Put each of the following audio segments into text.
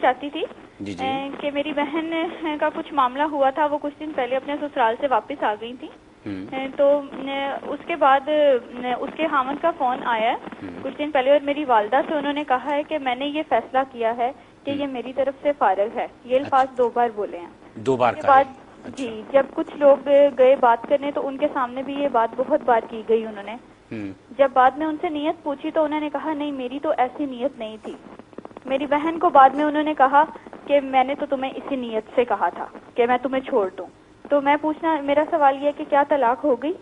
چاہتی تھی کہ میری بہن کا کچھ معاملہ ہوا تھا، وہ کچھ دن پہلے اپنے سسرال سے واپس آ گئی تھی، تو اس کے بعد اس کے خاوند کا فون آیا کچھ دن پہلے، اور میری والدہ سے انہوں نے کہا ہے کہ میں نے یہ فیصلہ کیا ہے کہ یہ میری طرف سے فارغ ہے. یہ الفاظ 2 بار بولے ہیں. 2 بار اس کے بعد جی جب کچھ لوگ گئے بات کرنے تو ان کے سامنے بھی یہ بات بہت بار کی گئی. انہوں نے جب بعد میں ان سے نیت پوچھی تو انہوں نے کہا نہیں میری تو ایسی نیت نہیں تھی. میری بہن کو بعد میں انہوں نے کہا کہ میں نے تو تمہیں اسی نیت سے کہا تھا کہ میں تمہیں چھوڑ دوں. تو میں پوچھنا، میرا سوال یہ ہے کہ کیا طلاق ہو گئی؟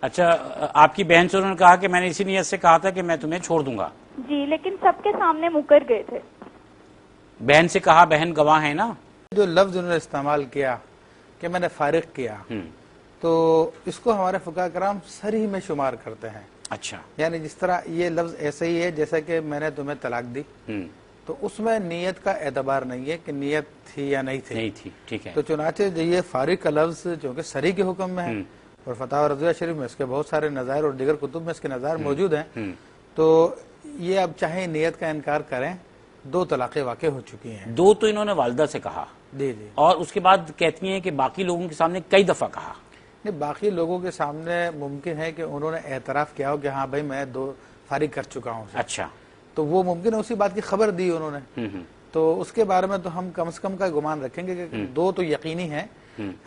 اچھا، آپ کی بہن سے انہوں نے کہا کہ میں نے اسی نیت سے کہا تھا کہ میں تمہیں چھوڑ دوں گا. جی، لیکن سب کے سامنے مکر گئے تھے. بہن سے کہا، بہن گواہ ہے نا. جو لفظ انہوں نے استعمال کیا کہ میں نے فارغ کیا، تو اس کو ہمارے فقہاء کرام صریح میں شمار کرتے ہیں. اچھا، یعنی جس طرح یہ لفظ ایسے ہی ہے جیسا کہ میں نے تمہیں طلاق دی، تو اس میں نیت کا اعتبار نہیں ہے کہ نیت تھی یا نہیں تھی. ٹھیک ہے. تو چنانچہ یہ فارغ کا لفظ چونکہ صریح کے حکم میں ہے، اور فتاوی رضویہ شریف میں اس کے بہت سارے نظائر اور دیگر کتب میں اس کے نظائر موجود ہیں، تو یہ اب چاہے نیت کا انکار کریں، 2 طلاقیں واقع ہو چکی ہیں. 2 تو انہوں نے والدہ سے کہا، جی، اور اس کے بعد کہتی ہیں کہ باقی لوگوں کے سامنے کئی دفعہ کہا. باقی لوگوں کے سامنے ممکن ہے کہ انہوں نے اعتراف کیا ہو کہ ہاں بھائی میں 2 فارغ کر چکا ہوں. اچھا، تو وہ ممکن ہے اسی بات کی خبر دی انہوں نے، تو اس کے بارے میں تو ہم کم سے کم کا گمان رکھیں گے کہ 2 تو یقینی ہیں.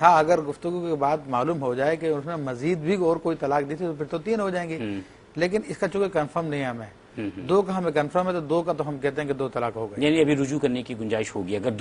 ہاں اگر گفتگو کے بعد معلوم ہو جائے کہ اس نے مزید بھی اور کوئی طلاق دی تھی تو پھر تو 3 ہو جائیں گی. لیکن اس کا چونکہ کنفرم نہیں ہے ہمیں، 2 کا ہمیں کنفرم ہے، تو 2 کا تو ہم کہتے ہیں کہ 2 طلاق ہو گئے. یعنی ابھی رجوع کرنے کی گنجائش ہوگی اگر 2